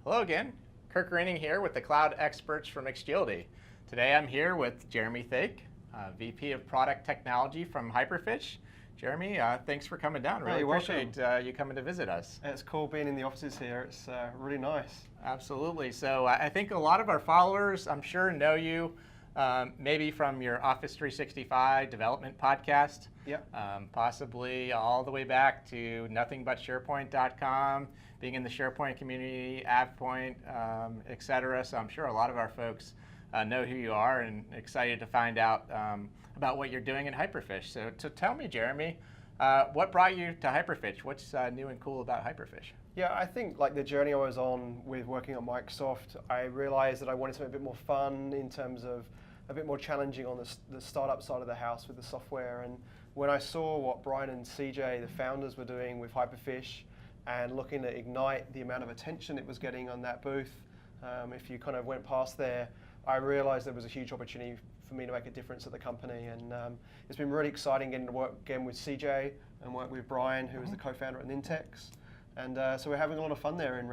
Hello again. Kirk Reining here with the cloud experts from Xgility. Today I'm here with Jeremy Thake, VP of Product Technology from HyperFish. Jeremy, thanks for coming down. Really appreciate you coming to visit us. It's cool being in the offices here. It's really nice. Absolutely. So I think a lot of our followers, I'm sure, know you maybe from your Office 365 development podcast. Yeah. Possibly all the way back to nothingbutSharePoint.com, being in the SharePoint community, AvePoint, et cetera. So I'm sure a lot of our folks know who you are and excited to find out about what you're doing in HyperFish. So tell me, Jeremy, what brought you to HyperFish? What's new and cool about HyperFish? Yeah, I think like the journey I was on with working at Microsoft, I realized that I wanted something a bit more fun in terms of a bit more challenging on the startup side of the house with the software. And when I saw what Brian and CJ, the founders, were doing with HyperFish and looking at Ignite, the amount of attention it was getting on that booth, if you kind of went past there, I realized there was a huge opportunity for me to make a difference at the company. And it's been really exciting getting to work again with CJ and work with Brian, who is the co-founder at Nintex. And so we're having a lot of fun there in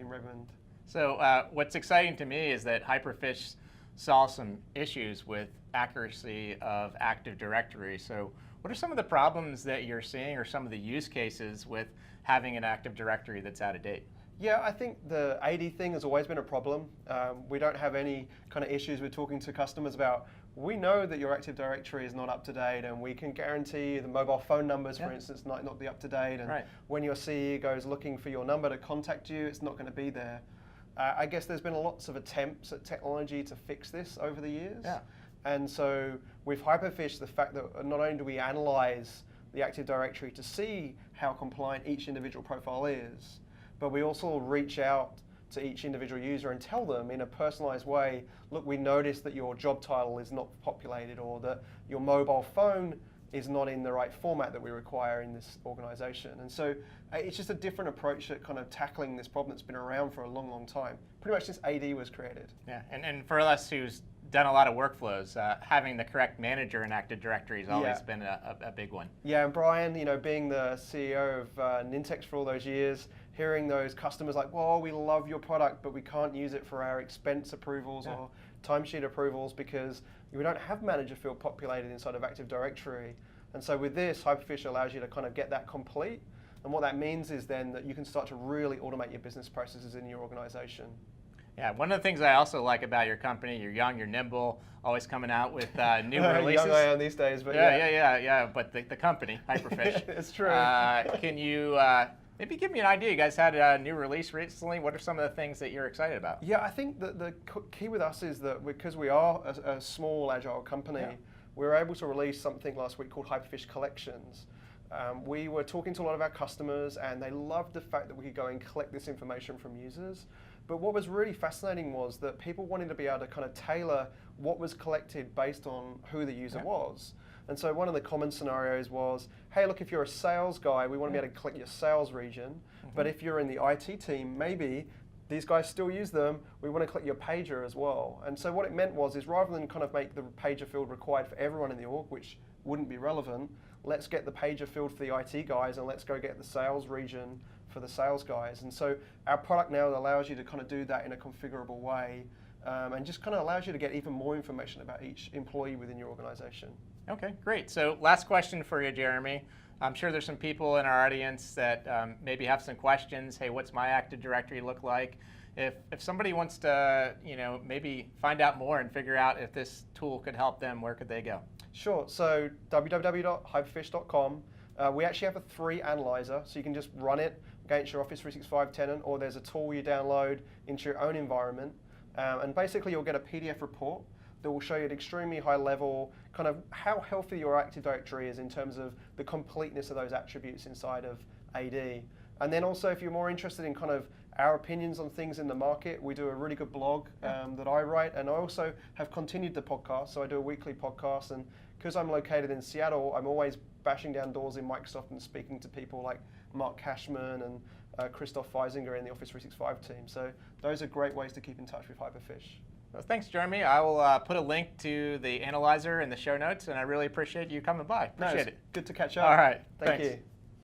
Redmond. So what's exciting to me is that HyperFish solves some issues with accuracy of Active Directory. So what are some of the problems that you're seeing or some of the use cases with having an Active Directory that's out of date? Yeah, I think the AD thing has always been a problem. We don't have any kind of issues with talking to customers about, we know that your Active Directory is not up to date, and we can guarantee the mobile phone numbers, for instance, might not be up to date. And when your CE goes looking for your number to contact you, it's not going to be there. I guess there's been lots of attempts at technology to fix this over the years. Yeah. And so with HyperFish, the fact that not only do we analyze the Active Directory to see how compliant each individual profile is, but we also reach out to each individual user and tell them in a personalized way, look, we noticed that your job title is not populated, or that your mobile phone is not in the right format that we require in this organization. And so it's just a different approach at kind of tackling this problem that's been around for a long, long time, pretty much since AD was created. Yeah, and for us who's done a lot of workflows, having the correct manager in Active Directory has always been a big one. Yeah, and Brian, you know, being the CEO of Nintex for all those years, hearing those customers like, well, we love your product, but we can't use it for our expense approvals or timesheet approvals because we don't have manager field populated inside of Active Directory. And so with this, HyperFish allows you to kind of get that complete. And what that means is then that you can start to really automate your business processes in your organization. Yeah, one of the things I also like about your company, you're young, you're nimble, always coming out with new releases. Young I am these days, but yeah. But the company, HyperFish. It's true. Can you maybe give me an idea? You guys had a new release recently. What are some of the things that you're excited about? Yeah, I think that the key with us is that because we are a small, agile company, we were able to release something last week called HyperFish Collections. We were talking to a lot of our customers, and they loved the fact that we could go and collect this information from users. But what was really fascinating was that people wanted to be able to kind of tailor what was collected based on who the user was. And so one of the common scenarios was, hey, look, if you're a sales guy, we want to be able to collect your sales region. But if you're in the IT team, maybe these guys still use them, we want to collect your pager as well. And so what it meant was, is rather than kind of make the pager field required for everyone in the org, which wouldn't be relevant, let's get the pager field for the IT guys, and let's go get the sales region for the sales guys. And so our product now allows you to kind of do that in a configurable way, and just kind of allows you to get even more information about each employee within your organization. Okay, great. So last question for you, Jeremy. I'm sure there's some people in our audience that maybe have some questions. Hey, what's my Active Directory look like? If somebody wants to, maybe find out more and figure out if this tool could help them, where could they go? Sure. So www.hyperfish.com. We actually have a free analyzer, so you can just run it against your Office 365 tenant, or there's a tool you download into your own environment. And basically, you'll get a PDF report that will show you at extremely high level kind of how healthy your Active Directory is in terms of the completeness of those attributes inside of AD. And then also, if you're more interested in kind of our opinions on things in the market, we do a really good blog that I write, and I also have continued the podcast, so I do a weekly podcast, and because I'm located in Seattle, I'm always bashing down doors in Microsoft and speaking to people like Mark Cashman and Christoph Feisinger in the Office 365 team. So those are great ways to keep in touch with HyperFish. Well, thanks, Jeremy. I will put a link to the analyzer in the show notes, and I really appreciate you coming by. Appreciate it. Good to catch up. All right. Thank Thanks. you.